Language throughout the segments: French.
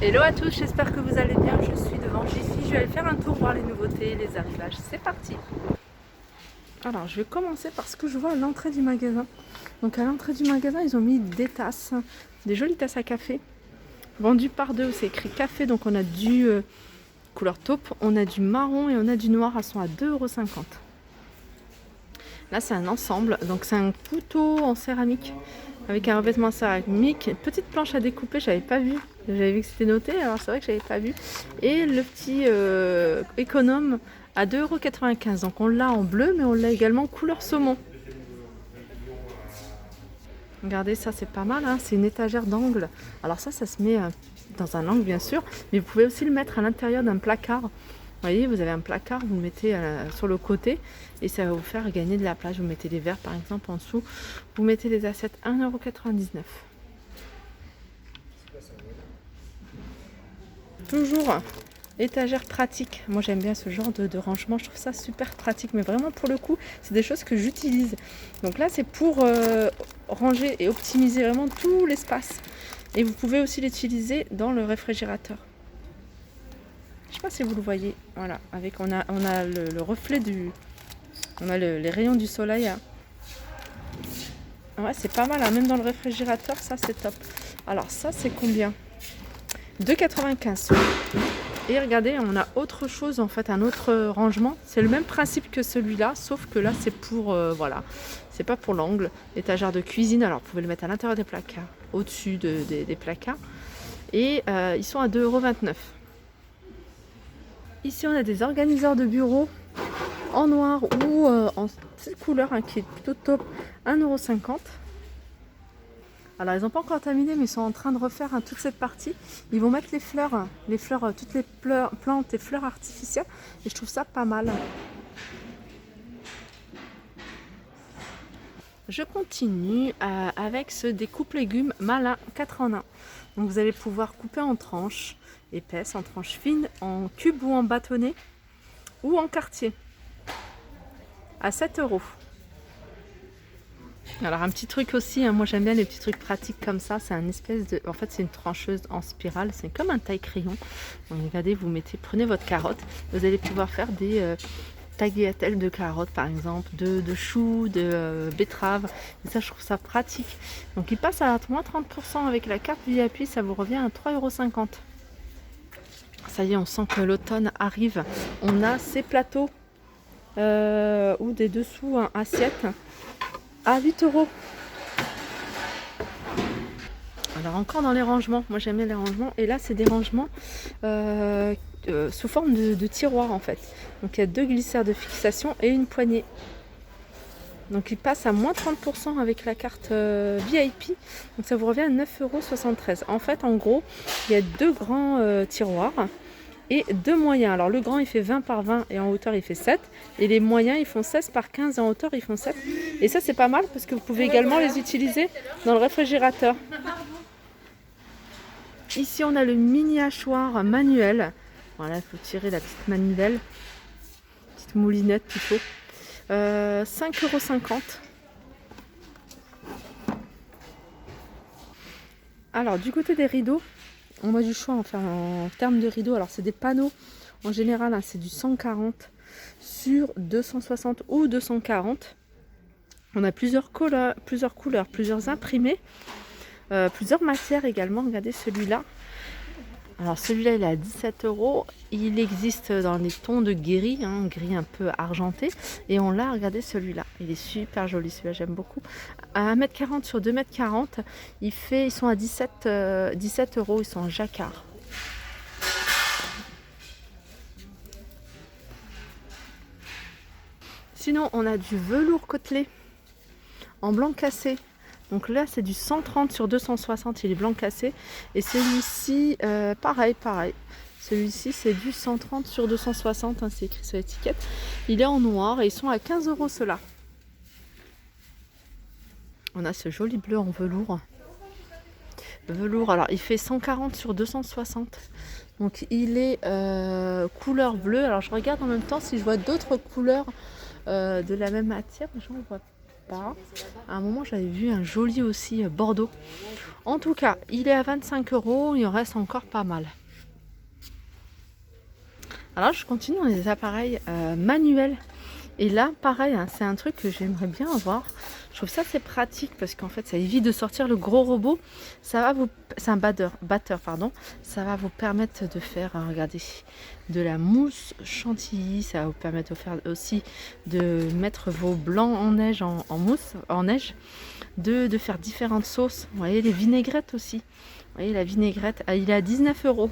Hello à tous, j'espère que vous allez bien. Je suis devant Jiffy, je vais aller faire un tour, voir les nouveautés, les arrivages. C'est parti. Alors je vais commencer par ce que je vois à l'entrée du magasin. Donc à l'entrée du magasin, ils ont mis des tasses, des jolies tasses à café, vendues par deux. C'est écrit café, donc on a du couleur taupe, on a du marron et on a du noir. Elles sont à 2,50 €. Là c'est un ensemble, donc c'est un couteau en céramique avec un revêtement céramique, petite planche à découper, j'avais pas vu. J'avais vu que c'était noté, alors c'est vrai que j'avais pas vu. Et le petit économe à 2,95 €. Donc on l'a en bleu, mais on l'a également couleur saumon. Regardez, ça c'est pas mal, hein. C'est une étagère d'angle. Alors ça se met dans un angle bien sûr, mais vous pouvez aussi le mettre à l'intérieur d'un placard. Vous voyez, vous avez un placard, vous le mettez sur le côté et ça va vous faire gagner de la place. Vous mettez les verres par exemple en dessous, vous mettez les assiettes 1,99 €. Toujours étagère pratique. Moi j'aime bien ce genre de rangement, je trouve ça super pratique, mais vraiment pour le coup c'est des choses que j'utilise. Donc là c'est pour ranger et optimiser vraiment tout l'espace, et vous pouvez aussi l'utiliser dans le réfrigérateur. Je sais pas si vous le voyez, voilà, avec on a le reflet les rayons du soleil, hein. Ouais, c'est pas mal, hein. Même dans le réfrigérateur, ça c'est top. Alors ça c'est combien? 2,95 €. Et regardez, on a autre chose en fait, un autre rangement. C'est le même principe que celui-là, sauf que là c'est pour, voilà, c'est pas pour l'angle. Étagère de cuisine, alors vous pouvez le mettre à l'intérieur des placards, au-dessus des placards. Et ils sont à 2,29 €. Ici on a des organiseurs de bureau en noir ou en cette couleur, hein, qui est plutôt top, 1,50 €. Alors ils n'ont pas encore terminé, mais ils sont en train de refaire, hein, toute cette partie. Ils vont mettre les fleurs, toutes les plantes et fleurs artificielles, et je trouve ça pas mal. Je continue avec ce découpe légumes malin 4 en 1. Donc vous allez pouvoir couper en tranches épaisses, en tranches fines, en cubes ou en bâtonnets ou en quartier à 7 €. Alors un petit truc aussi, hein, moi j'aime bien les petits trucs pratiques comme ça. C'est un espèce de, en fait c'est une trancheuse en spirale, c'est comme un taille-crayon. Donc regardez, prenez votre carotte, vous allez pouvoir faire des tagliatelles de carottes par exemple, de choux, de betteraves. Et ça je trouve ça pratique. Donc il passe à moins 30% avec la carte VIP, ça vous revient à 3,50 €. Ça y est, on sent que l'automne arrive. On a ces plateaux ou des dessous, hein, assiettes à 8 €. Alors encore dans les rangements, moi j'aime bien les rangements, et là c'est des rangements sous forme de tiroir en fait. Donc il y a 2 glissières de fixation et une poignée. Donc il passe à moins 30% avec la carte VIP, donc ça vous revient à 9,73 €. En fait en gros il y a 2 grands tiroirs et 2 moyens. Alors le grand il fait 20 par 20 et en hauteur il fait 7, et les moyens ils font 16 par 15 et en hauteur ils font 7. Et ça c'est pas mal parce que vous pouvez également les utiliser dans le réfrigérateur. Ici on a le mini hachoir manuel. Voilà, il faut tirer la petite manivelle, petite moulinette plutôt. 5,50 €. Alors du côté des rideaux, on a du choix, enfin en termes de rideaux. Alors c'est des panneaux en général, hein, c'est du 140 sur 260 ou 240. On a plusieurs couleurs, plusieurs imprimés, plusieurs matières également. Regardez celui-là. Alors celui-là il est à 17 €. Il existe dans les tons de gris, hein, gris un peu argenté. Et on l'a, regardez celui-là. Il est super joli, celui-là j'aime beaucoup. À 1,40 m sur 2,40 m. Ils sont à 17 €, ils sont en jacquard. Sinon on a du velours côtelé en blanc cassé. Donc là c'est du 130 sur 260, il est blanc cassé. Et celui-ci pareil. Celui-ci c'est du 130 sur 260, hein, c'est écrit sur l'étiquette. Il est en noir et ils sont à 15 € ceux-là. On a ce joli bleu en velours. Alors il fait 140 sur 260. Donc il est couleur bleue. Alors je regarde en même temps si je vois d'autres couleurs de la même matière. J'en vois pas. À un moment, j'avais vu un joli aussi Bordeaux. En tout cas, il est à 25 €. Il en reste encore pas mal. Alors, je continue dans les appareils manuels. Et là, pareil, hein, c'est un truc que j'aimerais bien avoir. Je trouve ça assez pratique parce qu'en fait, ça évite de sortir le gros robot. Ça va vous, c'est un batteur, pardon. Ça va vous permettre de faire, regardez, de la mousse chantilly. Ça va vous permettre de faire aussi de mettre vos blancs en neige, en mousse, en neige, de faire différentes sauces. Vous voyez, les vinaigrettes aussi. Vous voyez, la vinaigrette, il est à 19 €.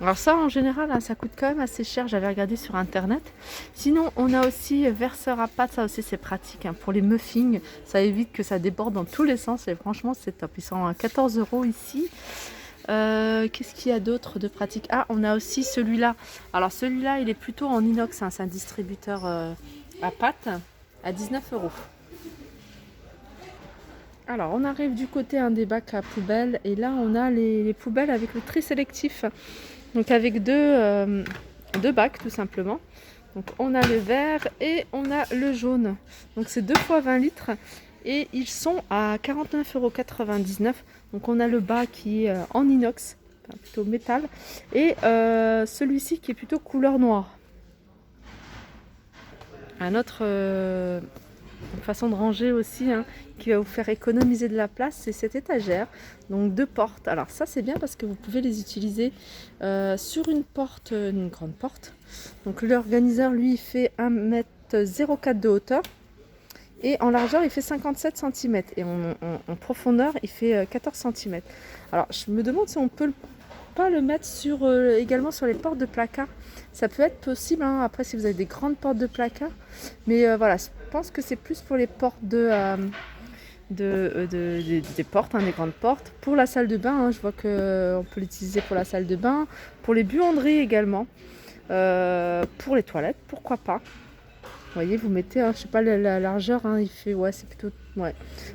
Alors ça, en général, hein, ça coûte quand même assez cher. J'avais regardé sur internet. Sinon, on a aussi verseur à pâte. Ça aussi, c'est pratique hein, pour les muffins. Ça évite que ça déborde dans tous les sens. Et franchement, c'est top. Ils sont à 14 € ici. Qu'est-ce qu'il y a d'autre de pratique? Ah, on a aussi celui-là. Alors celui-là, il est plutôt en inox. Hein, c'est un distributeur à pâte à 19 €. Alors, on arrive du côté des bacs à poubelles. Et là, on a les poubelles avec le tri sélectif. Donc avec deux bacs tout simplement. Donc on a le vert et on a le jaune. Donc c'est 2 fois 20 litres et ils sont à 49,99 €. Donc on a le bac qui est en inox, enfin, plutôt métal, et celui-ci qui est plutôt couleur noire. Un autre façon de ranger aussi hein, qui va vous faire économiser de la place, c'est cette étagère, donc 2 portes. Alors ça c'est bien parce que vous pouvez les utiliser sur une porte, une grande porte. Donc l'organiseur lui il fait 1,04 m de hauteur et en largeur il fait 57 cm et en profondeur il fait 14 cm. Alors je me demande si on peut pas le mettre sur, également sur les portes de placard. Ça peut être possible hein, après si vous avez des grandes portes de placard, mais voilà, je pense que c'est plus pour les portes des portes, hein, des grandes portes. Pour la salle de bain, hein, je vois qu'on peut l'utiliser pour la salle de bain, pour les buanderies également, pour les toilettes, pourquoi pas. Vous voyez, vous mettez, je sais pas la largeur, hein, il fait, ouais, c'est plutôt, ouais,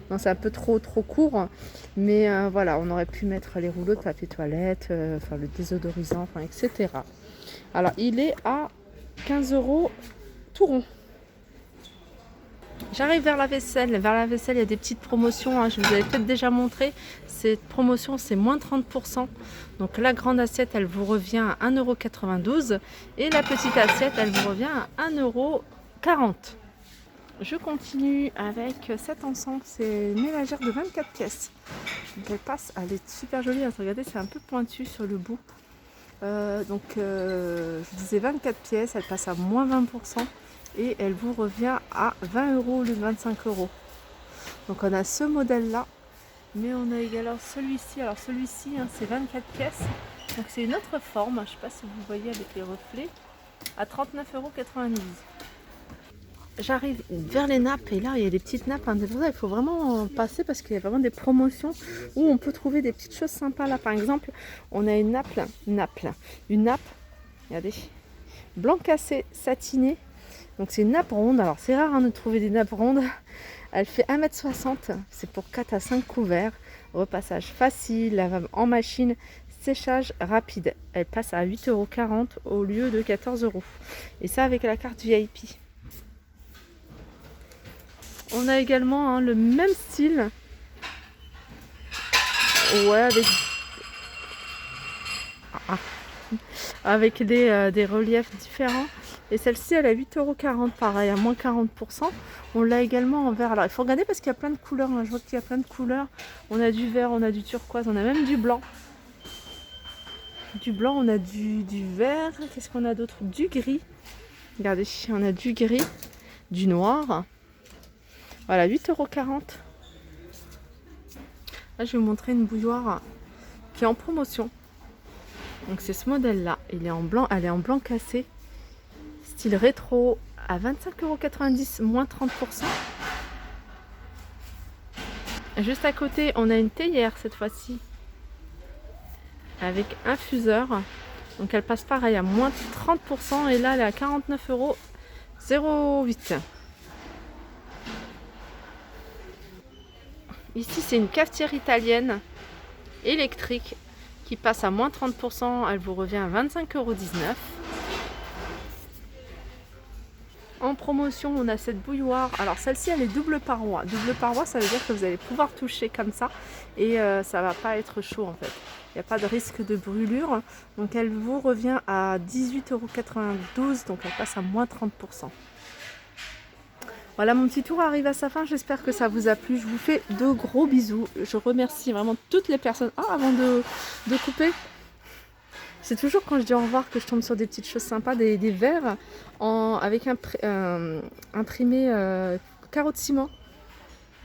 non, c'est un peu trop court, mais voilà, on aurait pu mettre les rouleaux de papier toilette, enfin le désodorisant, enfin, etc. Alors, il est à 15 € tout rond. J'arrive vers la vaisselle. Vers la vaisselle, il y a des petites promotions. Hein. Je vous avais peut-être déjà montré. Cette promotion, c'est moins 30%. Donc la grande assiette, elle vous revient à 1,92 € et la petite assiette, elle vous revient à 1,40 €. Je continue avec cet ensemble. C'est une ménagère de 24 pièces. Donc elle passe, elle est super jolie. Hein. Regardez, c'est un peu pointu sur le bout. Je disais 24 pièces, elle passe à moins 20%. Et elle vous revient à 20 € au lieu de 25 €. Donc on a ce modèle là, mais on a également celui-ci. Alors celui-ci hein, c'est 24 pièces, donc c'est une autre forme, je ne sais pas si vous voyez avec les reflets, à 39,92 €. J'arrive vers les nappes et là il y a des petites nappes, hein, il faut vraiment passer parce qu'il y a vraiment des promotions où on peut trouver des petites choses sympas. Là par exemple on a une nappe, regardez, blanc cassé satiné. Donc c'est une nappe ronde, alors c'est rare hein, de trouver des nappes rondes. Elle fait 1,60 m, c'est pour 4 à 5 couverts. Repassage facile, lavable en machine, séchage rapide. Elle passe à 8,40 € au lieu de 14 €. Et ça avec la carte VIP. On a également hein, le même style. Ouais, avec des reliefs différents. Et celle-ci, elle est à 8,40 € pareil, à moins 40%. On l'a également en vert. Alors, il faut regarder parce qu'il y a plein de couleurs. Hein. Je vois qu'il y a plein de couleurs. On a du vert, on a du turquoise, on a même du blanc. Du blanc, on a du vert. Qu'est-ce qu'on a d'autre? Du gris. Regardez, on a du gris, du noir. Voilà, 8,40 €. Là, je vais vous montrer une bouilloire qui est en promotion. Donc, c'est ce modèle-là. Il est en blanc, elle est en blanc cassé. Style rétro à 25,90 €, moins 30%. Juste à côté, on a une théière cette fois-ci avec infuseur. Donc elle passe pareil à moins 30% et là elle est à 49,08 €. Ici c'est une cafetière italienne électrique qui passe à moins 30%. Elle vous revient à 25,19 €. en promotion, on a cette bouilloire. Alors celle-ci, elle est double paroi. Double paroi, ça veut dire que vous allez pouvoir toucher comme ça et ça va pas être chaud en fait. Il n'y a pas de risque de brûlure. Donc elle vous revient à 18,92 €. Donc elle passe à moins 30%. Voilà, mon petit tour arrive à sa fin. J'espère que ça vous a plu. Je vous fais de gros bisous. Je remercie vraiment toutes les personnes. Ah, avant de couper, c'est toujours quand je dis au revoir que je tombe sur des petites choses sympas, des verres avec imprimé carreau de ciment.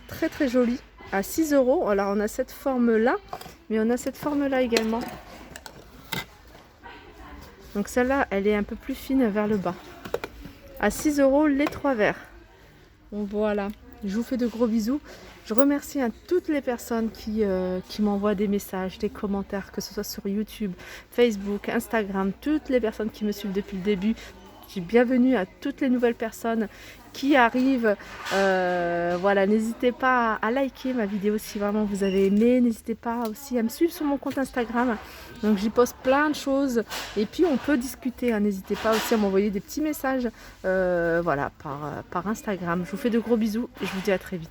Très très joli. À 6 €. Alors on a cette forme là, mais on a cette forme là également. Donc celle-là, elle est un peu plus fine vers le bas. À 6 € les 3 verres. Bon, voilà, je vous fais de gros bisous. Je remercie à toutes les personnes qui m'envoient des messages, des commentaires, que ce soit sur YouTube, Facebook, Instagram, toutes les personnes qui me suivent depuis le début. Je dis bienvenue à toutes les nouvelles personnes qui arrivent. Voilà, n'hésitez pas à liker ma vidéo si vraiment vous avez aimé. N'hésitez pas aussi à me suivre sur mon compte Instagram. Donc j'y poste plein de choses. Et puis on peut discuter. Hein. N'hésitez pas aussi à m'envoyer des petits messages voilà, par Instagram. Je vous fais de gros bisous et je vous dis à très vite.